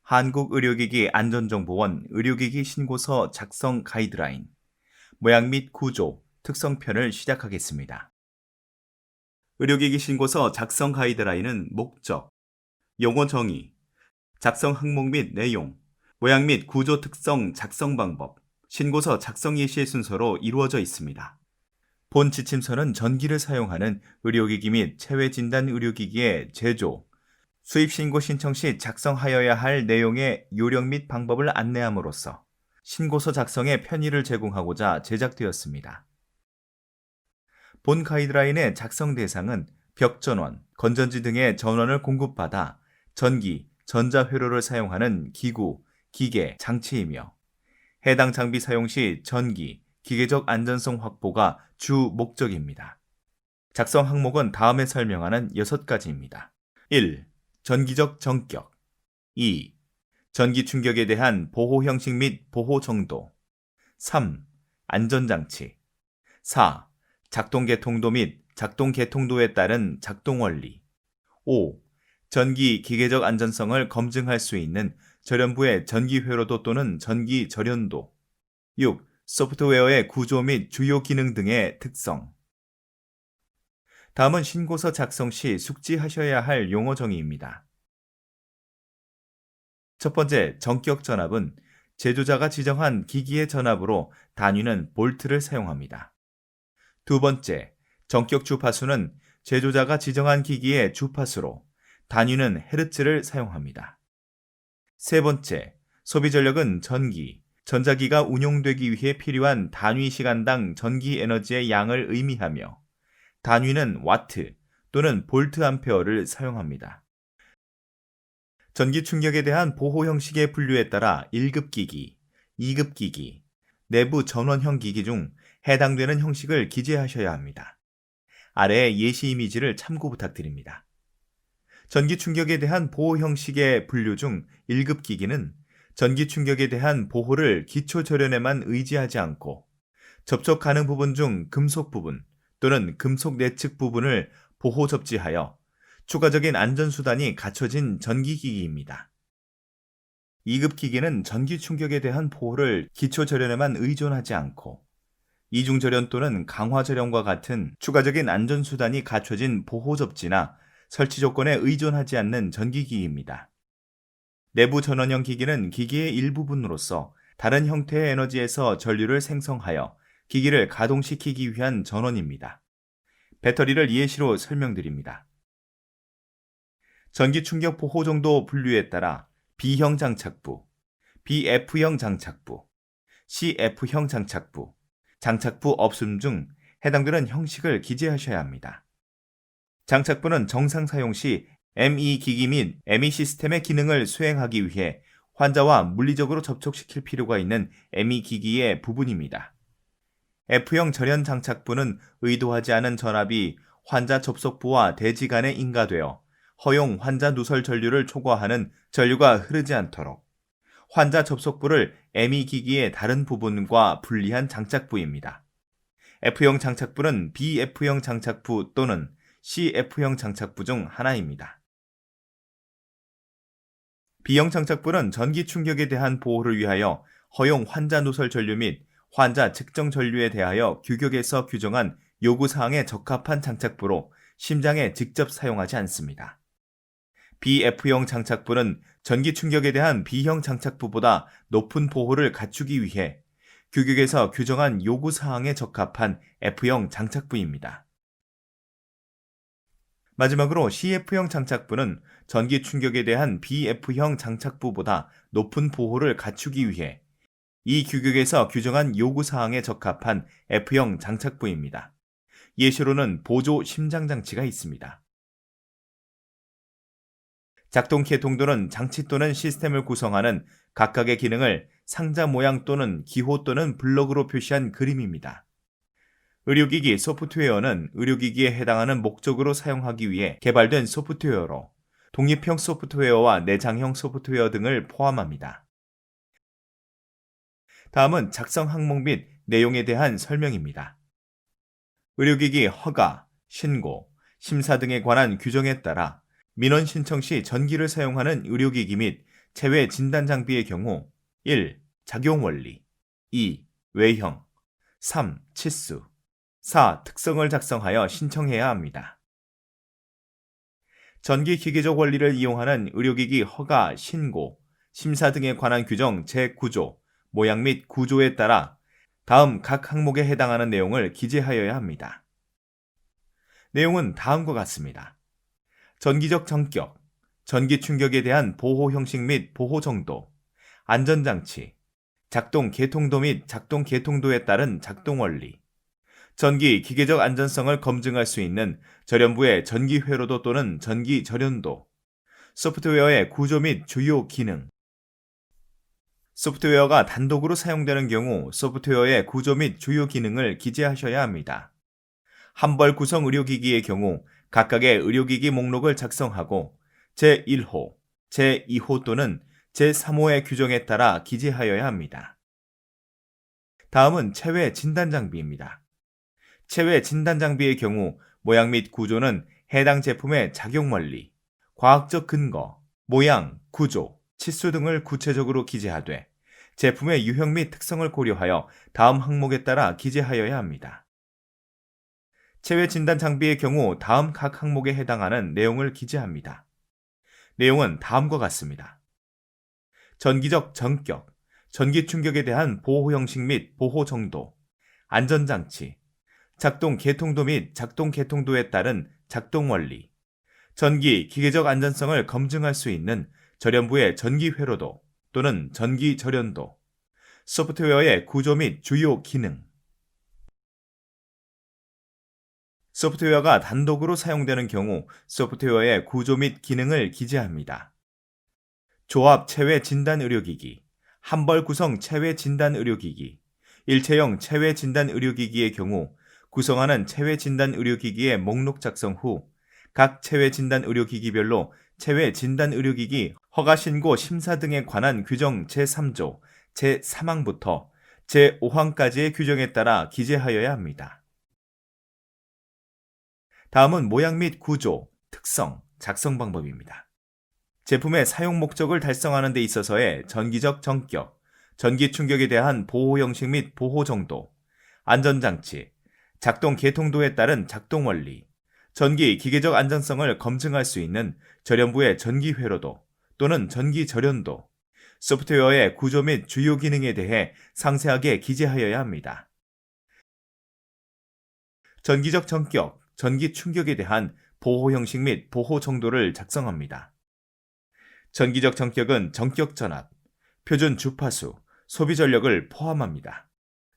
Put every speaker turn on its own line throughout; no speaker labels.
한국의료기기 안전정보원 의료기기 신고서 작성 가이드라인, 모양 및 구조, 특성편을 시작하겠습니다. 의료기기 신고서 작성 가이드라인은 목적, 용어 정의, 작성 항목 및 내용, 모양 및 구조 특성 작성 방법, 신고서 작성 예시의 순서로 이루어져 있습니다. 본 지침서는 전기를 사용하는 의료기기 및 체외진단 의료기기의 제조, 수입 신고 신청 시 작성하여야 할 내용의 요령 및 방법을 안내함으로써 신고서 작성에 편의를 제공하고자 제작되었습니다. 본 가이드라인의 작성 대상은 벽전원, 건전지 등의 전원을 공급받아 전기, 전자회로를 사용하는 기구, 기계, 장치이며 해당 장비 사용 시 전기, 기계적 안전성 확보가 주 목적입니다. 작성 항목은 다음에 설명하는 6가지입니다. 1. 전기적 전격. 2. 전기 충격에 대한 보호 형식 및 보호 정도. 3. 안전장치. 4. 작동 개통도 및 작동 개통도에 따른 작동 원리. 5. 전기 기계적 안전성을 검증할 수 있는 절연부의 전기 회로도 또는 전기 절연도. 6. 소프트웨어의 구조 및 주요 기능 등의 특성. 다음은 신고서 작성 시 숙지하셔야 할 용어 정의입니다. 첫 번째, 전격 전압은 제조자가 지정한 기기의 전압으로 단위는 볼트를 사용합니다. 두 번째, 전격 주파수는 제조자가 지정한 기기의 주파수로 단위는 헤르츠를 사용합니다. 세 번째, 소비 전력은 전기, 전자기가 운용되기 위해 필요한 단위 시간당 전기 에너지의 양을 의미하며 단위는 와트 또는 볼트 암페어를 사용합니다. 전기 충격에 대한 보호 형식의 분류에 따라 1급 기기, 2급 기기, 내부 전원형 기기 중 해당되는 형식을 기재하셔야 합니다. 아래의 예시 이미지를 참고 부탁드립니다. 전기 충격에 대한 보호 형식의 분류 중 1급 기기는 전기 충격에 대한 보호를 기초 절연에만 의지하지 않고 접촉 가능 부분 중 금속 부분 또는 금속 내측 부분을 보호 접지하여 추가적인 안전수단이 갖춰진 전기기기입니다. 2급 기기는 전기 충격에 대한 보호를 기초 절연에만 의존하지 않고 이중 절연 또는 강화 절연과 같은 추가적인 안전수단이 갖춰진 보호 접지나 설치 조건에 의존하지 않는 전기기기입니다. 내부 전원형 기기는 기기의 일부분으로서 다른 형태의 에너지에서 전류를 생성하여 기기를 가동시키기 위한 전원입니다. 배터리를 예시로 설명드립니다. 전기 충격 보호 정도 분류에 따라 B형 장착부, BF형 장착부, CF형 장착부, 장착부 없음 중 해당되는 형식을 기재하셔야 합니다. 장착부는 정상 사용 시 ME 기기 및 ME 시스템의 기능을 수행하기 위해 환자와 물리적으로 접촉시킬 필요가 있는 ME 기기의 부분입니다. F형 절연 장착부는 의도하지 않은 전압이 환자 접속부와 대지 간에 인가되어 허용 환자 누설 전류를 초과하는 전류가 흐르지 않도록 환자 접속부를 ME 기기의 다른 부분과 분리한 장착부입니다. F형 장착부는 BF형 장착부 또는 CF형 장착부 중 하나입니다. B형 장착부는 전기 충격에 대한 보호를 위하여 허용 환자 누설 전류 및 환자 측정 전류에 대하여 규격에서 규정한 요구사항에 적합한 장착부로 심장에 직접 사용하지 않습니다. BF형 장착부는 전기 충격에 대한 B형 장착부보다 높은 보호를 갖추기 위해 규격에서 규정한 요구사항에 적합한 F형 장착부입니다. 마지막으로 CF형 장착부는 전기 충격에 대한 BF형 장착부보다 높은 보호를 갖추기 위해 이 규격에서 규정한 요구사항에 적합한 F형 장착부입니다. 예시로는 보조 심장장치가 있습니다. 작동 개통도는 장치 또는 시스템을 구성하는 각각의 기능을 상자 모양 또는 기호 또는 블럭으로 표시한 그림입니다. 의료기기 소프트웨어는 의료기기에 해당하는 목적으로 사용하기 위해 개발된 소프트웨어로 독립형 소프트웨어와 내장형 소프트웨어 등을 포함합니다. 다음은 작성 항목 및 내용에 대한 설명입니다. 의료기기 허가, 신고, 심사 등에 관한 규정에 따라 민원 신청 시 전기를 사용하는 의료기기 및 체외 진단 장비의 경우 1. 작용 원리 2. 외형 3. 치수 4. 특성을 작성하여 신청해야 합니다. 전기 기계적 원리를 이용하는 의료기기 허가, 신고, 심사 등에 관한 규정 제9조, 모양 및 구조에 따라 다음 각 항목에 해당하는 내용을 기재하여야 합니다. 내용은 다음과 같습니다. 전기적 전격, 전기 충격에 대한 보호 형식 및 보호 정도, 안전장치, 작동 개통도 및 작동 개통도에 따른 작동 원리, 전기 기계적 안전성을 검증할 수 있는 절연부의 전기 회로도 또는 전기 절연도, 소프트웨어의 구조 및 주요 기능, 소프트웨어가 단독으로 사용되는 경우 소프트웨어의 구조 및 주요 기능을 기재하셔야 합니다. 한벌 구성 의료기기의 경우 각각의 의료기기 목록을 작성하고 제1호, 제2호 또는 제3호의 규정에 따라 기재하여야 합니다. 다음은 체외 진단 장비입니다. 체외 진단 장비의 경우 모양 및 구조는 해당 제품의 작용 원리, 과학적 근거, 모양, 구조, 치수 등을 구체적으로 기재하되 제품의 유형 및 특성을 고려하여 다음 항목에 따라 기재하여야 합니다. 체외 진단 장비의 경우 다음 각 항목에 해당하는 내용을 기재합니다. 내용은 다음과 같습니다. 전기적 전격, 전기 충격에 대한 보호 형식 및 보호 정도, 안전장치, 작동 개통도 및 작동 개통도에 따른 작동 원리, 전기 기계적 안전성을 검증할 수 있는 절연부의 전기 회로도 또는 전기 절연도, 소프트웨어의 구조 및 주요 기능, 소프트웨어가 단독으로 사용되는 경우 소프트웨어의 구조 및 기능을 기재합니다. 조합 체외 진단 의료기기, 한벌 구성 체외 진단 의료기기, 일체형 체외 진단 의료기기의 경우 구성하는 체외 진단 의료기기의 목록 작성 후 각 체외 진단 의료기기별로 체외 진단 의료기기 허가 신고 심사 등에 관한 규정 제3조, 제3항부터 제5항까지의 규정에 따라 기재하여야 합니다. 다음은 모양 및 구조, 특성, 작성 방법입니다. 제품의 사용 목적을 달성하는 데 있어서의 전기적 전격, 전기 충격에 대한 보호 형식 및 보호 정도, 안전장치, 작동 개통도에 따른 작동 원리, 전기 기계적 안전성을 검증할 수 있는 절연부의 전기 회로도 또는 전기 절연도, 소프트웨어의 구조 및 주요 기능에 대해 상세하게 기재하여야 합니다. 전기적 전격, 전기 충격에 대한 보호 형식 및 보호 정도를 작성합니다. 전기적 전격은 전격 전압, 표준 주파수, 소비 전력을 포함합니다.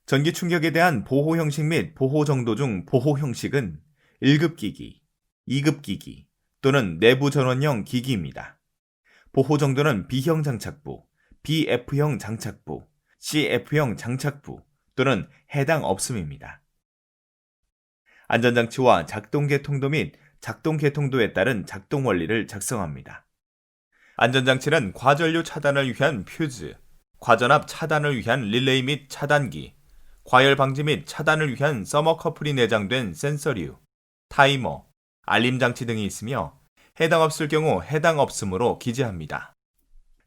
전기 충격에 대한 보호 형식 및 보호 정도 중 보호 형식은 1급 기기, 2급 기기 또는 내부 전원형 기기입니다. 보호 정도는 B형 장착부, BF형 장착부, CF형 장착부 또는 해당 없음입니다. 안전장치와 작동 개통도 및 작동 개통도에 따른 작동 원리를 작성합니다. 안전장치는 과전류 차단을 위한 퓨즈, 과전압 차단을 위한 릴레이 및 차단기, 과열 방지 및 차단을 위한 서머커플이 내장된 센서류, 타이머, 알림장치 등이 있으며 해당 없을 경우 해당 없음으로 기재합니다.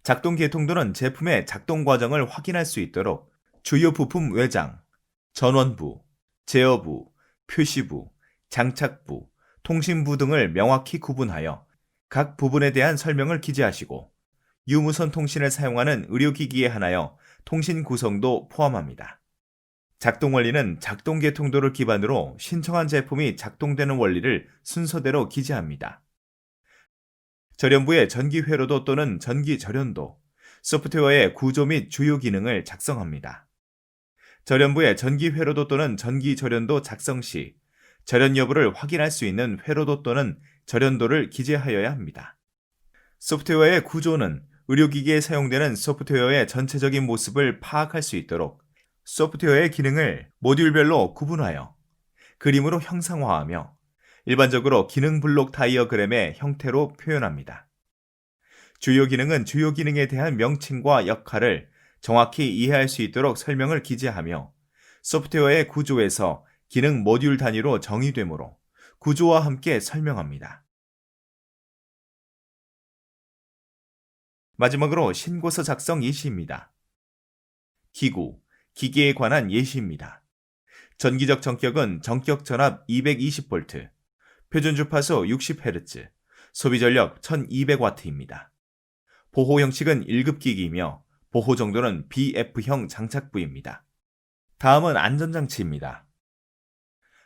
작동 개통도는 제품의 작동 과정을 확인할 수 있도록 주요 부품 외장, 전원부, 제어부, 표시부, 장착부, 통신부 등을 명확히 구분하여 각 부분에 대한 설명을 기재하시고 유무선 통신을 사용하는 의료기기에 한하여 통신 구성도 포함합니다. 작동 원리는 작동 개통도를 기반으로 신청한 제품이 작동되는 원리를 순서대로 기재합니다. 절연부의 전기 회로도 또는 전기 절연도, 소프트웨어의 구조 및 주요 기능을 작성합니다. 절연부의 전기 회로도 또는 전기 절연도 작성 시 절연 여부를 확인할 수 있는 회로도 또는 절연도를 기재하여야 합니다. 소프트웨어의 구조는 의료기기에 사용되는 소프트웨어의 전체적인 모습을 파악할 수 있도록 소프트웨어의 기능을 모듈별로 구분하여 그림으로 형상화하며 일반적으로 기능 블록 다이어그램의 형태로 표현합니다. 주요 기능은 주요 기능에 대한 명칭과 역할을 정확히 이해할 수 있도록 설명을 기재하며 소프트웨어의 구조에서 기능 모듈 단위로 정의되므로 구조와 함께 설명합니다. 마지막으로 신고서 작성 예시입니다. 기구, 기기에 관한 예시입니다. 전기적 전격은 전격 전압 220V, 표준 주파수 60Hz, 소비 전력 1200W입니다. 보호 형식은 1급 기기이며 보호 정도는 BF형 장착부입니다. 다음은 안전장치입니다.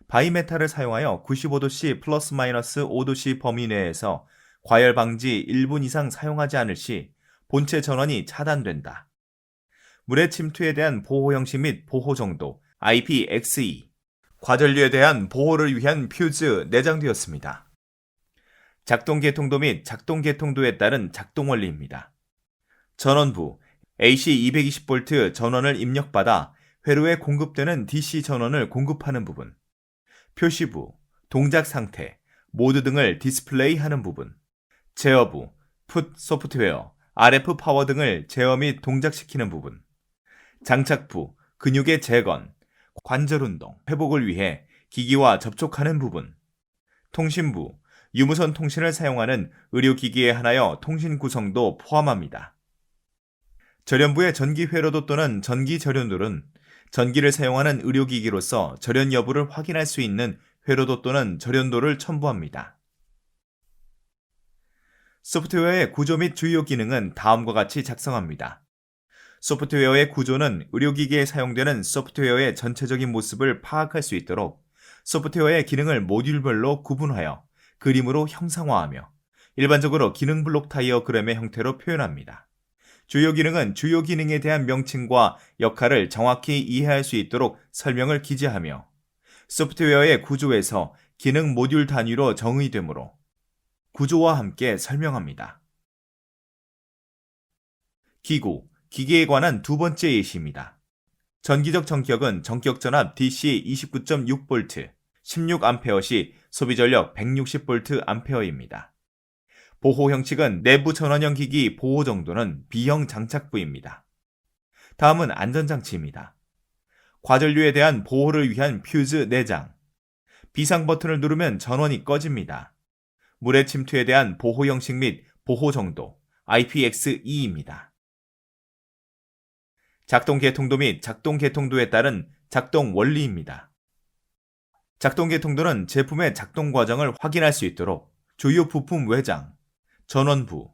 바이메탈을 사용하여 95도씨 플러스 마이너스 5도씨 범위 내에서 과열 방지 1분 이상 사용하지 않을 시 본체 전원이 차단된다. 물의 침투에 대한 보호 형식 및 보호 정도 IPXE, 과전류에 대한 보호를 위한 퓨즈 내장되었습니다. 작동 개통도 및 작동 개통도에 따른 작동 원리입니다. 전원부, AC 220V 전원을 입력받아 회로에 공급되는 DC 전원을 공급하는 부분, 표시부, 동작 상태, 모드 등을 디스플레이하는 부분, 제어부, 풋 소프트웨어, RF 파워 등을 제어 및 동작시키는 부분, 장착부, 근육의 재건, 관절 운동, 회복을 위해 기기와 접촉하는 부분, 통신부, 유무선 통신을 사용하는 의료기기에 한하여 통신 구성도 포함합니다. 절연부의 전기 회로도 또는 전기 절연돌은 전기를 사용하는 의료기기로서 절연 여부를 확인할 수 있는 회로도 또는 절연도를 첨부합니다. 소프트웨어의 구조 및 주요 기능은 다음과 같이 작성합니다. 소프트웨어의 구조는 의료기기에 사용되는 소프트웨어의 전체적인 모습을 파악할 수 있도록 소프트웨어의 기능을 모듈별로 구분하여 그림으로 형상화하며 일반적으로 기능 블록 다이어그램의 형태로 표현합니다. 주요 기능은 주요 기능에 대한 명칭과 역할을 정확히 이해할 수 있도록 설명을 기재하며 소프트웨어의 구조에서 기능 모듈 단위로 정의되므로 구조와 함께 설명합니다. 기구, 기기에 관한 두 번째 예시입니다. 전기적 전격은 전격 전압 DC 29.6V, 16A 시 소비 전력 160V입니다. 보호 형식은 내부 전원형 기기 보호 정도는 B형 장착부입니다. 다음은 안전장치입니다. 과전류에 대한 보호를 위한 퓨즈 내장. 비상 버튼을 누르면 전원이 꺼집니다. 물의 침투에 대한 보호 형식 및 보호 정도 IPXE입니다. 작동 개통도 및 작동 개통도에 따른 작동 원리입니다. 작동 개통도는 제품의 작동 과정을 확인할 수 있도록 주요 부품 외장, 전원부,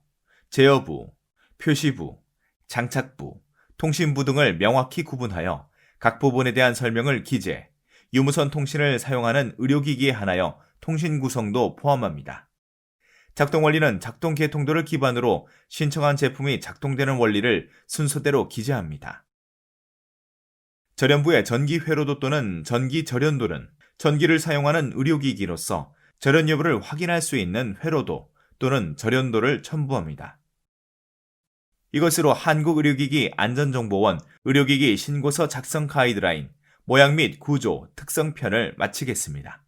제어부, 표시부, 장착부, 통신부 등을 명확히 구분하여 각 부분에 대한 설명을 기재, 유무선 통신을 사용하는 의료기기에 한하여 통신 구성도 포함합니다. 작동 원리는 작동 개통도를 기반으로 신청한 제품이 작동되는 원리를 순서대로 기재합니다. 절연부의 전기 회로도 또는 전기 절연돌은 전기를 사용하는 의료기기로서 절연 여부를 확인할 수 있는 회로도 또는 절연도를 첨부합니다. 이것으로 한국의료기기 안전정보원 의료기기 신고서 작성 가이드라인 모양 및 구조, 특성편을 마치겠습니다.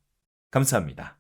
감사합니다.